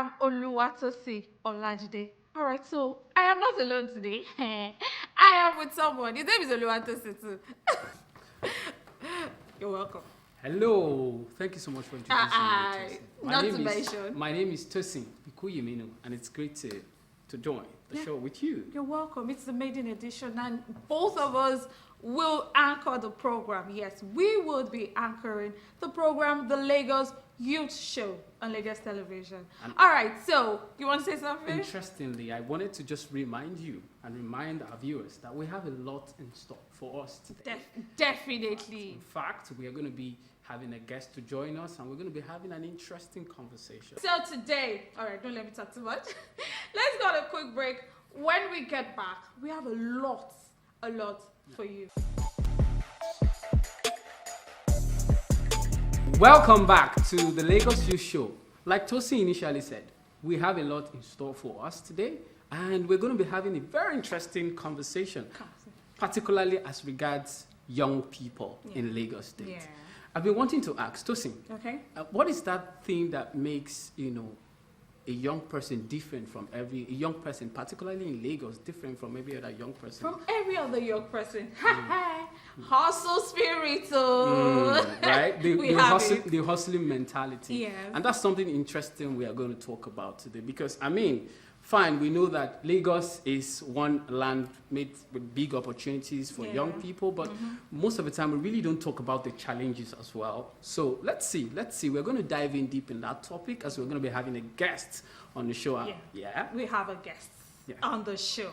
am Oluwatosi Olajide. All right, so I am not alone today. I am with someone. His name is Oluwatosi too. You're welcome. Hello, thank you so much for introducing me. Not to mention. My name is Tosin Ikuyiminu, and it's great to join the show with you. You're welcome. It's the maiden edition, and both of us will anchor the program. Yes, we will be anchoring the program, the Lagos Youth Show on Lagos Television. All right, so you want to say something? Interestingly, I wanted to just remind you and remind our viewers that we have a lot in store for us today. Definitely. In fact, we are going to be having a guest to join us, and we're going to be having an interesting conversation. So today, all right, don't let me talk too much. Let's go on a quick break. When we get back, we have a lot for you. Welcome back to the Lagos Youth Show. Like Tosi initially said, we have a lot in store for us today, and we're going to be having a very interesting conversation, particularly as regards young people in Lagos State. Yeah. I've been wanting to ask Tosin, Okay. what is that thing that makes, a young person different from a young person, particularly in Lagos, different from every other young person? From every other young person. Hustle spirit. Right? The hustling mentality. Yes. And that's something interesting we are going to talk about today. Because, fine, we know that Lagos is one land made with big opportunities for young people, but most of the time we really don't talk about the challenges as well. So let's see. We're going to dive in deep in that topic as we're going to be having a guest on the show. Yeah. We have a guest on the show.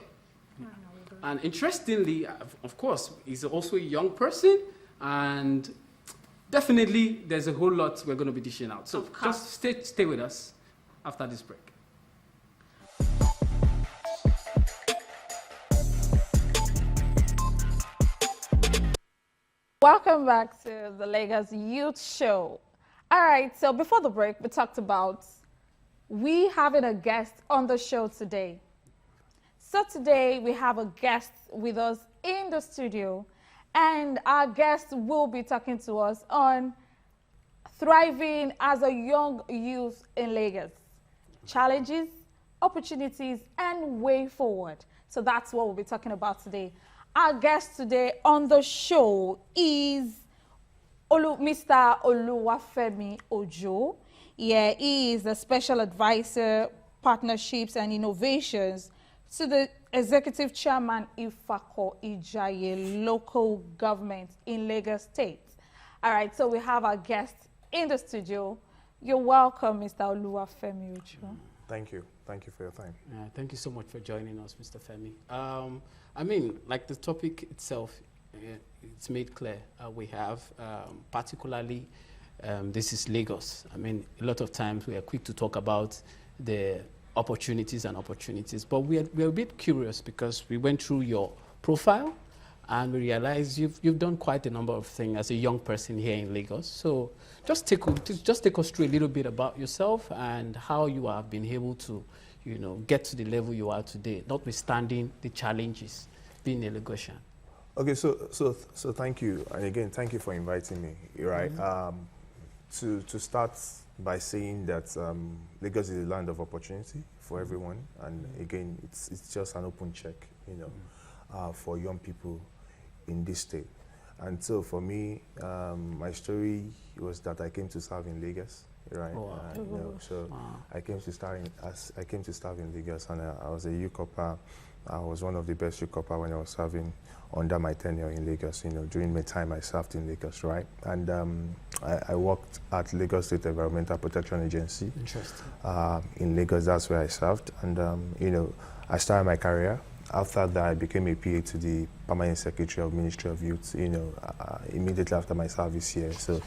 And interestingly, of course, he's also a young person, and definitely there's a whole lot we're going to be dishing out. So just stay with us after this break. Welcome back to the Lagos Youth Show. All right, so before the break, we talked about we having a guest on the show today. So today we have a guest with us in the studio, and our guest will be talking to us on thriving as a young youth in Lagos, challenges, opportunities, and way forward. So that's what we'll be talking about today. Our guest today on the show is Mr. Oluwafemi Ojo. Yeah, he is the Special Advisor, Partnerships and Innovations to the Executive Chairman Ifako Ijaye Local Government in Lagos State. All right, so we have our guest in the studio. You're welcome, Mr. Oluwafemi Ojo. Thank you. Thank you for your time. Thank you so much for joining us, Mr. Femi. Like the topic itself, it's made clear. We have, particularly, this is Lagos. A lot of times we are quick to talk about the opportunities, but we're a bit curious because we went through your profile and we realized you've done quite a number of things as a young person here in Lagos. So just take us through a little bit about yourself and how you have been able to, get to the level you are today, notwithstanding the challenges being a Lagosian. Okay, so thank you, and again, thank you for inviting me. Right, to start by saying that Lagos is a land of opportunity for everyone, and again, it's just an open check, for young people in this state. And so for me, my story was that I came to serve in Lagos, right? I came to serve in Lagos, and I was a youth corper. I was one of the best youth corper when I was serving under my tenure in Lagos. During my time I served in Lagos, right? And I worked at Lagos State Environmental Protection Agency. Interesting. In Lagos, that's where I served, and I started my career. After that, I became a PA to the Permanent Secretary of Ministry of Youth, immediately after my service here. So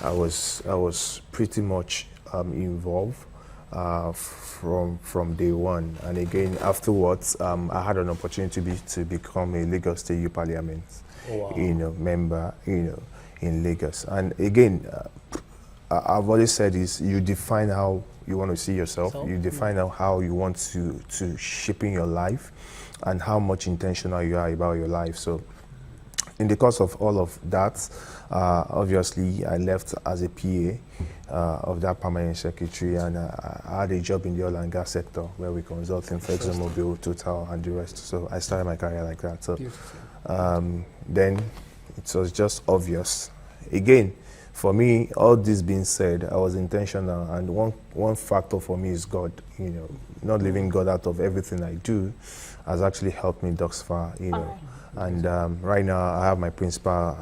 I was pretty much involved from day one. And again, afterwards, I had an opportunity to become a Lagos State Youth Parliament member, in Lagos. And again, I've always said is you define how you want to see yourself. You define how you want to shape in your life, and how much intentional you are about your life. So in the course of all of that, obviously I left as a PA of that permanent secretary, and I had a job in the oil and gas sector where we consulting for ExxonMobil, Total, and the rest. So I started my career like that. So then it was just obvious. Again, for me, all this being said, I was intentional, and one factor for me is God. You know, not leaving God out of everything I do has actually helped me thus far. You know. And right now, I have my principal,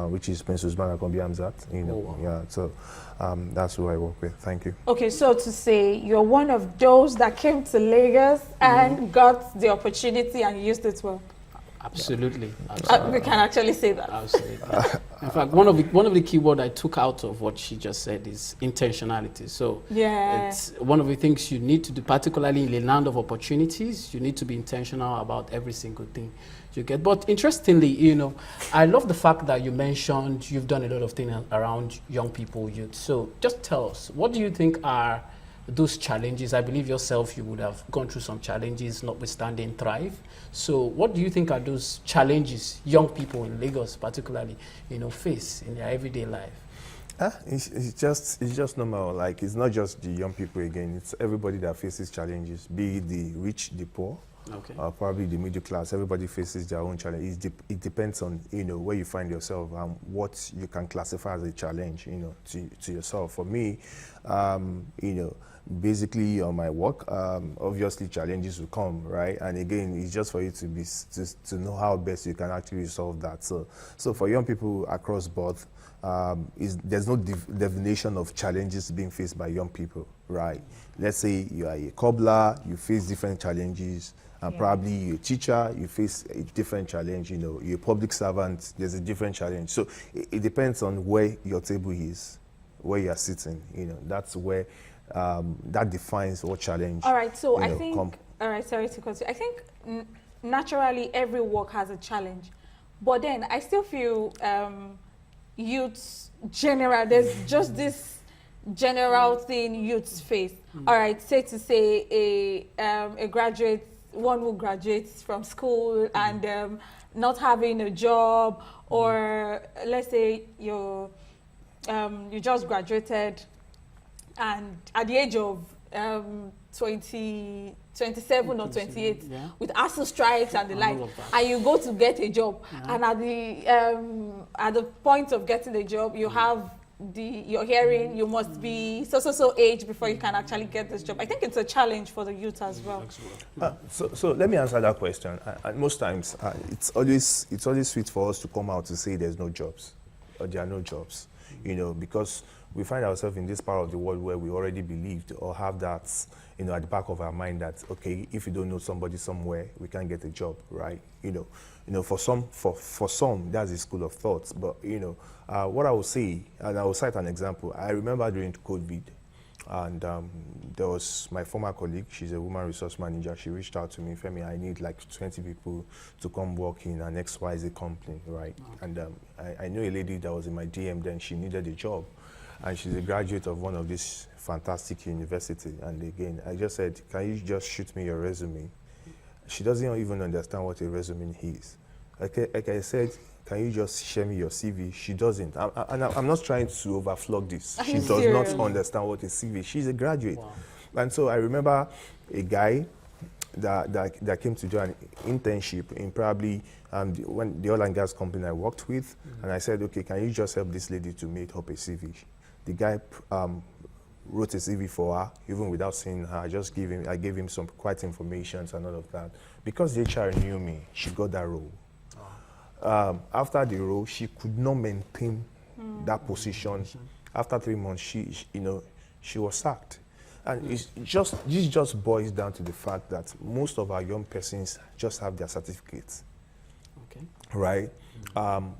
which is Prince Usman Akombi Hamzat. You know, yeah. So that's who I work with. Thank you. Okay, so to say you're one of those that came to Lagos and got the opportunity and used it well. Absolutely. We can actually say that. Absolutely. In fact, one of the key words I took out of what she just said is intentionality. So it's one of the things you need to do, particularly in the land of opportunities. You need to be intentional about every single thing you get. But interestingly, you know, I love the fact that you mentioned you've done a lot of things around young people, youth. So just tell us, what do you think are those challenges? I believe yourself, you would have gone through some challenges, notwithstanding Thrive. So what do you think are those challenges young people in Lagos particularly, you know, face in their everyday life? It's just normal. Like, it's not just the young people again. It's everybody that faces challenges, be it the rich, the poor, probably the middle class. Everybody faces their own challenge. It depends on, you know, where you find yourself and what you can classify as a challenge, you know, to yourself. For me, you know, basically on my work, obviously challenges will come, right? And again, it's just for you to know how best you can actually resolve that. So for young people across board, there's no definition of challenges being faced by young people, right? Let's say you are a cobbler, you face different challenges, and probably you're a teacher, you face a different challenge. You know, you're a public servant, there's a different challenge. So it depends on where your table is, where you are sitting. You know, that's where that defines what challenge. All right, so I think, all right, sorry to cut you. I think naturally every work has a challenge, but then I still feel youths general, there's just this general thing youths face. All right, say a graduate, one who graduates from school and not having a job, or let's say you just graduated and at the age of 27 or 28 with ASU strikes and the like, and you go to get a job, and at the point of getting the job, you have you're hearing you must be so age before you can actually get this job. I think it's a challenge for the youth as well. So let me answer that question. Most times, it's always sweet for us to come out to say there's no jobs, or there are no jobs, you know, because we find ourselves in this part of the world where we already believed or have that, you know, at the back of our mind that, okay, if you don't know somebody somewhere, we can't get a job, right? You know, for some, that's a school of thought. But, you know, what I will say, and I will cite an example. I remember during COVID, and there was my former colleague, she's a woman resource manager. She reached out to me, Femi, I need like 20 people to come work in an XYZ company, right? And I know a lady that was in my DM then, she needed a job. And she's a graduate of one of these fantastic universities. And again, I just said, can you just shoot me your resume? She doesn't even understand what a resume is. Like I said, can you just share me your CV? She doesn't. I'm not trying to overflog this. She does not understand what a CV is. She's a graduate. Wow. And so I remember a guy that came to do an internship in probably when the oil and gas company I worked with. And I said, okay, can you just help this lady to make up a CV? The guy wrote a CV for her, even without seeing her. I gave him some quite information and all of that. Because the HR knew me, she got that role. After the role, she could not maintain that position. After 3 months, she was sacked. And this just boils down to the fact that most of our young persons just have their certificates, right?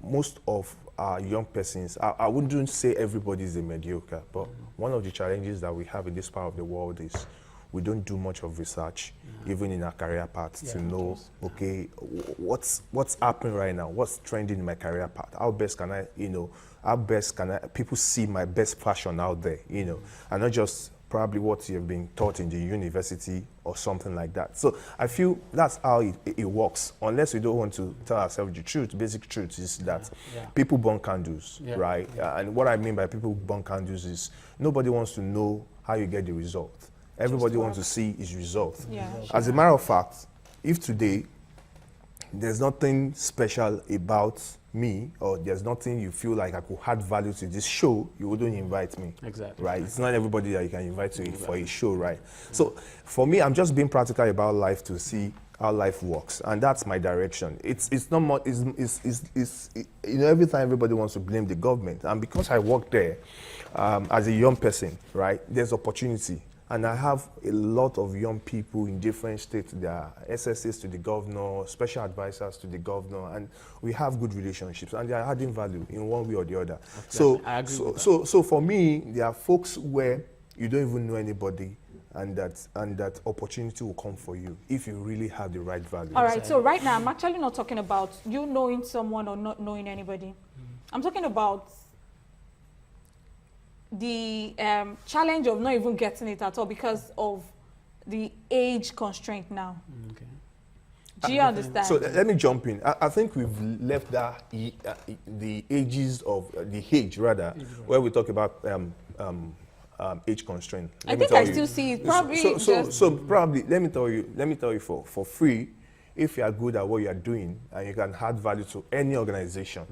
Most of our young persons, I wouldn't say everybody is a mediocre, but one of the challenges that we have in this part of the world is we don't do much of research, even in our career path, to know, okay, what's happening right now, what's trending in my career path, how best can people see my best passion out there, you know, and not just probably what you've been taught in the university or something like that. So I feel that's how it works. Unless we don't want to tell ourselves the truth, basic truth is that people burn candles, right? And what I mean by people burn candles is nobody wants to know how you get the result. Everybody wants to see his result. As a matter of fact, if today there's nothing special about me, or there's nothing you feel like I could add value to this show, you wouldn't invite me. Exactly. Right? It's not everybody that you can invite to for a show, right? So for me, I'm just being practical about life to see how life works, and that's my direction. It's not more. You know, every time everybody wants to blame the government, and because I work there as a young person, right? There's opportunity. And I have a lot of young people in different states. They are SSAs to the governor, special advisors to the governor, and we have good relationships, and they are adding value in one way or the other. Exactly. So for me, there are folks where you don't even know anybody, and that opportunity will come for you if you really have the right value. All right, so right now, I'm actually not talking about you knowing someone or not knowing anybody. I'm talking about the challenge of not even getting it at all because of the age constraint now. Okay. Do you understand? So let me jump in. I think we've left that the ages of the age rather, where we talk about age constraint. I think I still see it probably. So probably let me tell you for free, if you are good at what you are doing and you can add value to any organization,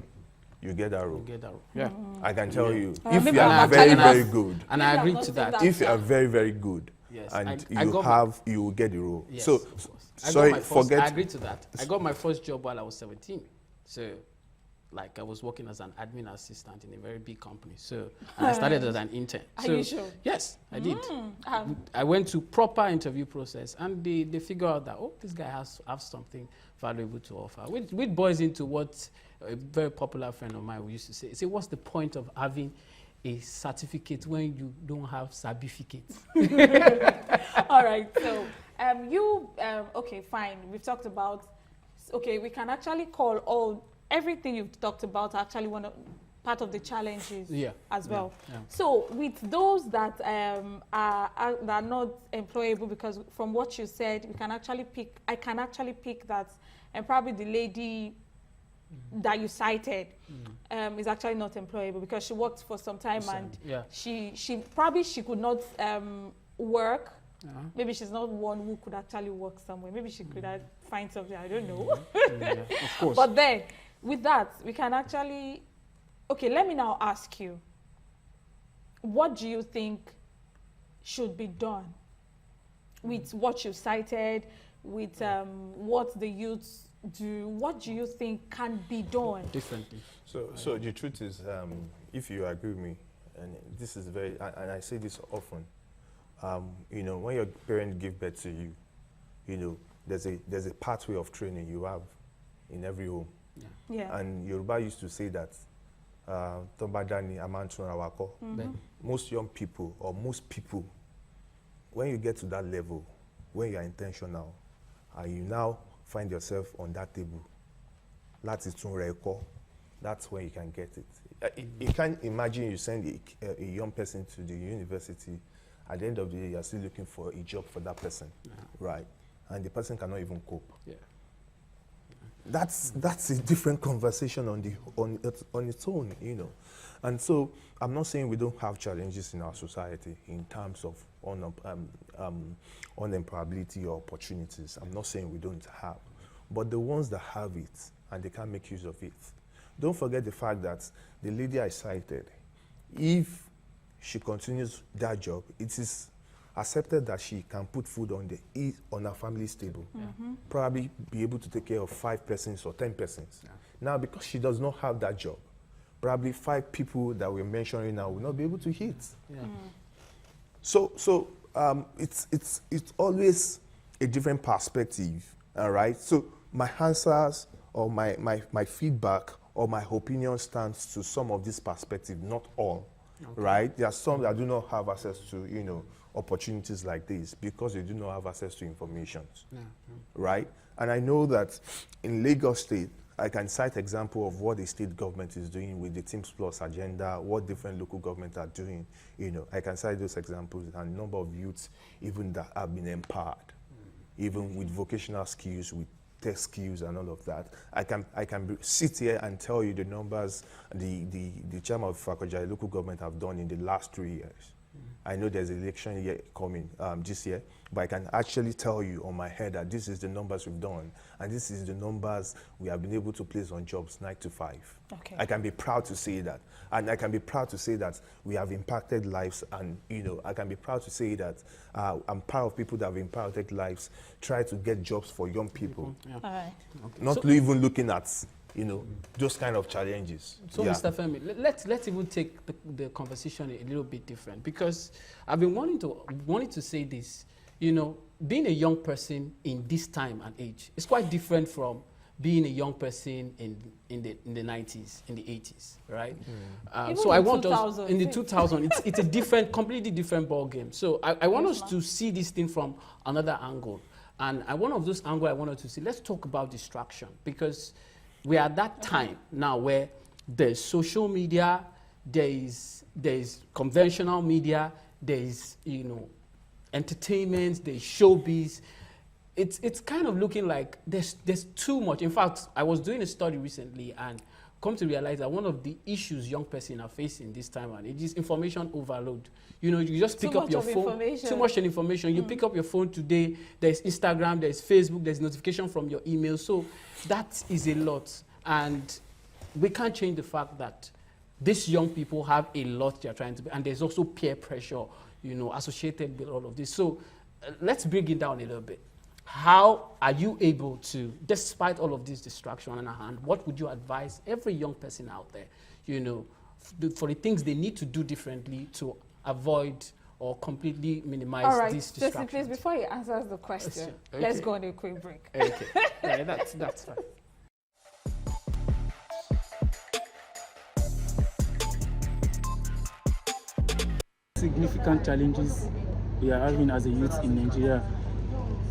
you get that role. Yeah. I can tell you, if maybe you are I'm very, actually very good, And I agree to that. if you are very, very good, Yes, and I you got will get the role. Yes, So, of course. sorry, I forget. agree to that. I got my first job while I was 17. So, like, I was working as an admin assistant in a very big company. So, and I started as an intern. Are So, you sure? yes, I did. I went to proper interview process, and they figure out that, oh, this guy has something valuable to offer. Which boils into what a very popular friend of mine used to say, what's the point of having a certificate when you don't have certificate? All right, so okay, fine. We've talked about, okay, we can actually call everything you've talked about actually part of the challenges as well. Yeah. So with those that are not employable, because from what you said, I can actually pick that, and probably the lady that you cited is actually not employable because she worked for some time and she could not work. Maybe she's not one who could actually work somewhere. Maybe she could find something, I don't know. Of course. But then with that, we can actually, okay, let me now ask you, what do you think should be done with what you cited, with what the youths do? What do you think can be done Differently. So the truth is, if you agree with me, and this is very, and I say this often, you know, when your parents give birth to you, you know, there's a pathway of training you have in every home. Yeah. And Yoruba used to say that, most young people, or most people, when you get to that level, when you are intentional, and you now find yourself on that table, that's when you can get it. You can't imagine you send a young person to the university, at the end of the day, you're still looking for a job for that person, right? And the person cannot even cope. Yeah. That's a different conversation on its own, you know. And so I'm not saying we don't have challenges in our society in terms of unemployability or opportunities. I'm not saying we don't have. But the ones that have it and they can't make use of it, don't forget the fact that the lady I cited, if she continues that job, it is accepted that she can put food on her family's table, probably be able to take care of 5 persons or 10 persons. Now, because she does not have that job, probably 5 people that we're mentioning now will not be able to eat. So it's always a different perspective, all right? So my answers or my feedback or my opinion stands to some of this perspective, not all, right? There are some that do not have access to, you know, opportunities like this because they do not have access to information, right? And I know that in Lagos State, I can cite example of what the state government is doing with the Teams Plus agenda, what different local governments are doing. I can cite those examples and number of youths even that have been empowered, even with vocational skills, with tech skills and all of that. I can sit here and tell you the numbers the chairman of Fakoja local government have done in the last 3 years. I know there's an election year coming this year, but I can actually tell you on my head that this is the numbers we've done, and this is the numbers we have been able to place on jobs 9 to 5. Okay. I can be proud to say that, and I can be proud to say that we have impacted lives, and I can be proud to say that I'm proud of people that have impacted lives, try to get jobs for young people. Yeah. All right. Okay. Not even looking at those kind of challenges. So, Mr. Femi, let's even take the conversation a little bit different, because I've been wanting to say this. Being a young person in this time and age is quite different from being a young person in the 90s, in the 80s, right? So I want us in the 2000s. It's a completely different ball game. So I want us to see this thing from another angle, and one of those angles I wanted to see. Let's talk about distraction, because we are at that time now where there's social media, there's conventional media, there's entertainment, there's showbiz. It's kind of looking like there's too much. In fact, I was doing a study recently and come to realize that one of the issues young persons are facing this time and it is information overload. You just pick up your phone. Too much information. You pick up your phone today. There's Instagram, there's Facebook, there's notification from your email. So that is a lot, and we can't change the fact that these young people have a lot they're trying to be, and there's also peer pressure, associated with all of this. So let's break it down a little bit. How are you able to, despite all of this distraction on our hand, what would you advise every young person out there, for the things they need to do differently to avoid or completely minimize these distractions? All right, please, before he answers the question, okay. Let's go on a quick break. Okay, yeah, that's fine. Significant challenges we are having as a youth in Nigeria.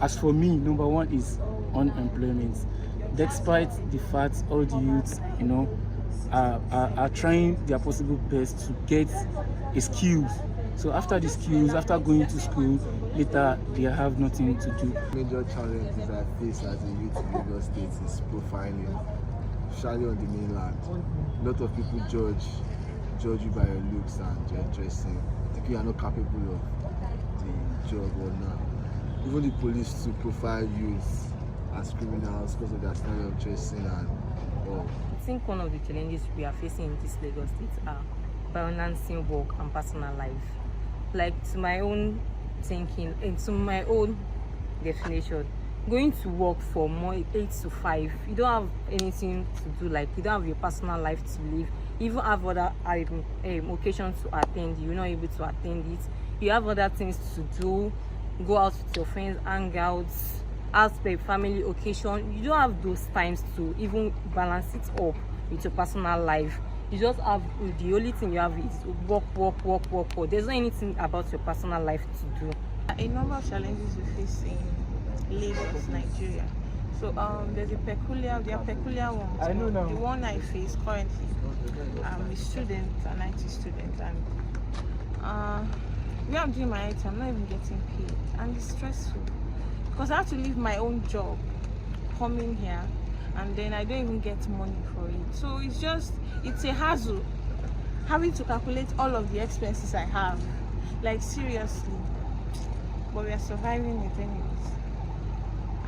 As for me, number one is unemployment. Despite the fact all the youths, are trying their possible best to get a skill. So after the skills, after going to school, later they have nothing to do. Major challenges I face as a youth in Lagos State is profiling, especially on the mainland. A lot of people judge you by your looks and your dressing. Think you are not capable of the job or not. Even the police to profile youth as criminals because of their style of dressing and all. I think one of the challenges we are facing in this Lagos State are balancing work and personal life. Like, to my own thinking and to my own definition, going to work from 8 to 5, you don't have anything to do. Like, you don't have your personal life to live. You even have other occasions to attend. You're not able to attend it. You have other things to do. Go out with your friends, hang out, as per family occasion. You don't have those times to even balance it up with your personal life. You just have, the only thing you have is work. There's not anything about your personal life to do. A number of challenges we face in Lagos, Nigeria. So there are peculiar ones. I know now. The one I face currently, I'm a student, an IT student, and where I'm doing my IT, I'm not even getting paid, and it's stressful because I have to leave my own job, coming here, and then I don't even get money for it. So it's a hassle having to calculate all of the expenses I have, like, seriously. But we are surviving it anyways.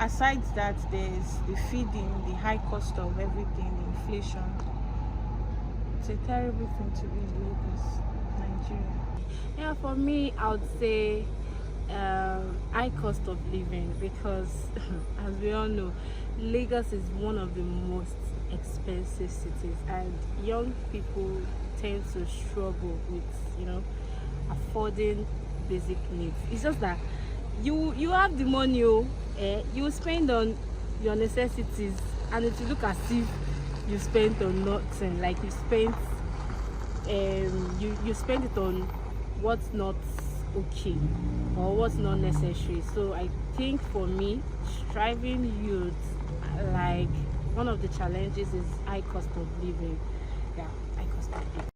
Aside that, there's the feeding, the high cost of everything, the inflation. It's a terrible thing to be in Lagos, Nigeria. Yeah, for me, I would say high cost of living, because as we all know, Lagos is one of the most expensive cities, and young people tend to struggle with, affording basic needs. It's just that you have the money, you spend on your necessities, and it will look as if you spent on nothing. Like, you spent you spend it on what's not okay or what's not necessary. So I think for me, striving youth, like one of the challenges is high cost of living. Yeah, high cost of living.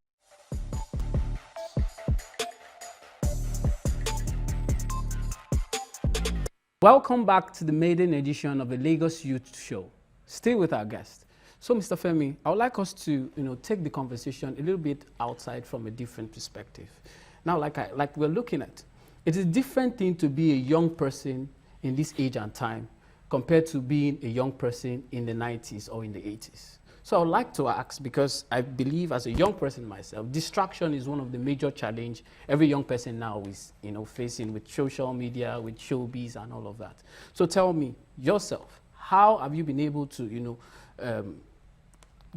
Welcome back to the maiden edition of the Lagos Youth Show. Stay with our guest. So, Mr. Femi, I would like us to, take the conversation a little bit outside from a different perspective. Now, like we're looking at, it is a different thing to be a young person in this age and time compared to being a young person in the 90s or in the 80s. So I would like to ask, because I believe as a young person myself, distraction is one of the major challenge every young person now is, facing with social media, with showbiz and all of that. So tell me, yourself, how have you been able to,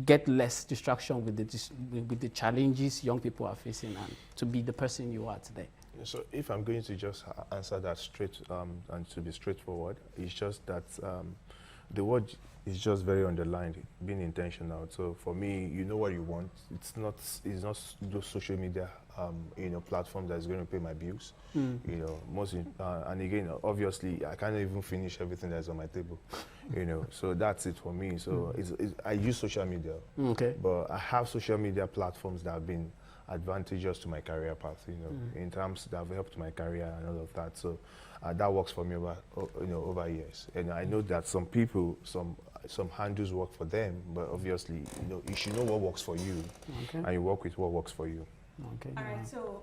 get less distraction with the challenges young people are facing and to be the person you are today? So if I'm going to just answer that straight and to be straightforward, it's just that the word is just very underlined, being intentional. So for me, you know what you want. It's not those social media platform that's going to pay my bills. And again, obviously, I can't even finish everything that's on my table. So that's it for me. So I use social media, but I have social media platforms that have been advantageous to my career path, in terms that have helped my career and all of that. So that works for me over years. And I know that some people, some handles work for them, but obviously, you should know what works for you, and you work with what works for you. Okay. All right. So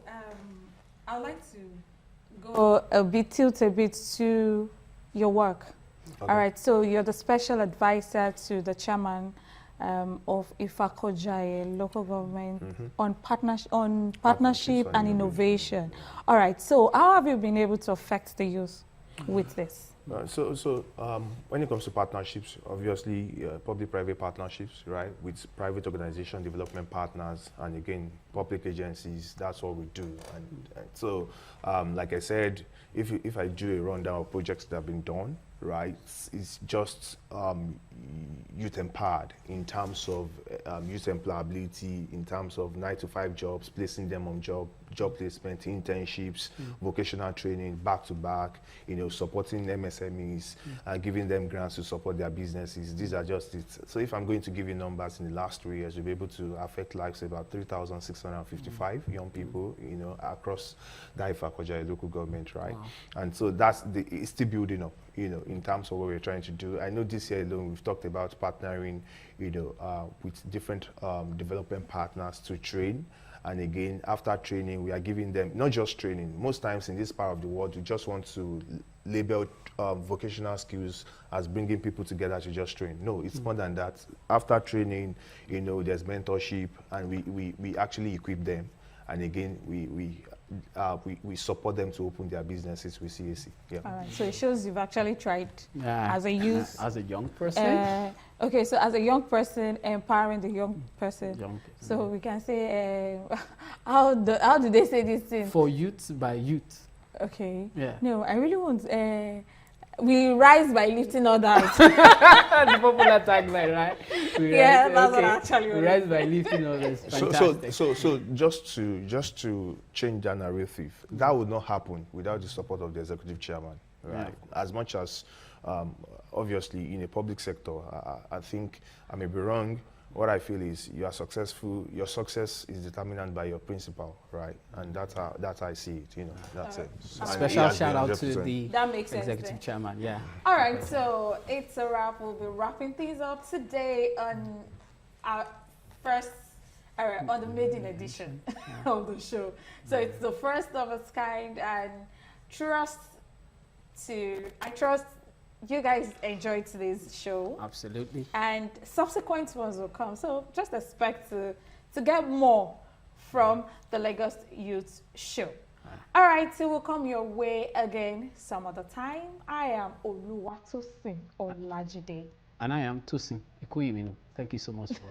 I would like to go tilt a bit to your work. Okay. All right. So you're the special advisor to the chairman of Ifakojaye local government on partnership and innovation. All right. So how have you been able to affect the youth with this? When it comes to partnerships, obviously public-private partnerships, right, with private organization, development partners, and again, public agencies, that's what we do. And so, like I said, if I do a rundown of projects that have been done, right, it's just youth empowered in terms of youth employability, in terms of 9-to-5 jobs, placing them on job placement, internships, vocational training, back-to-back, supporting MSMEs, giving them grants to support their businesses. These are just it. So if I'm going to give you numbers in the last 3 years, we'll be able to affect lives of about 3,655 young people, across the Ifakojaye local government, right? Wow. And so it's still building up, in terms of what we're trying to do. I know this year alone, we've talked about partnering, with different development partners to train. And again, after training, we are giving them not just training. Most times in this part of the world, we just want to label vocational skills as bringing people together to just train. No, it's more than that. After training, there's mentorship, and we actually equip them. And again, we support them to open their businesses with CAC. Yeah. All right. So it shows you've actually tried as a youth. As a young person? Okay, so as a young person, empowering the young person. So we can say, how do they say this thing? For youth by youth. Okay. Yeah. No, I really want, we rise by lifting others. The popular tagline, right? That's what actually we rise by lifting others. Fantastic. So just to change that narrative, that would not happen without the support of the executive chairman, right? Yeah. As much as obviously in a public sector, I think I may be wrong. What I feel is you are successful. Your success is determined by your principal, right? And that's how I see it. That's it. Special shout out to the executive chairman. Yeah. All right, so it's a wrap. We'll be wrapping things up today on our first, on the maiden edition of the show. So it's the first of its kind, and I trust you guys enjoyed today's show. Absolutely. And subsequent ones will come. So just expect to get more from the Lagos Youth Show. All right, so we'll come your way again some other time. I am Oluwafemi Ojo. And I am Tosin Ikuiminu. Thank you so much for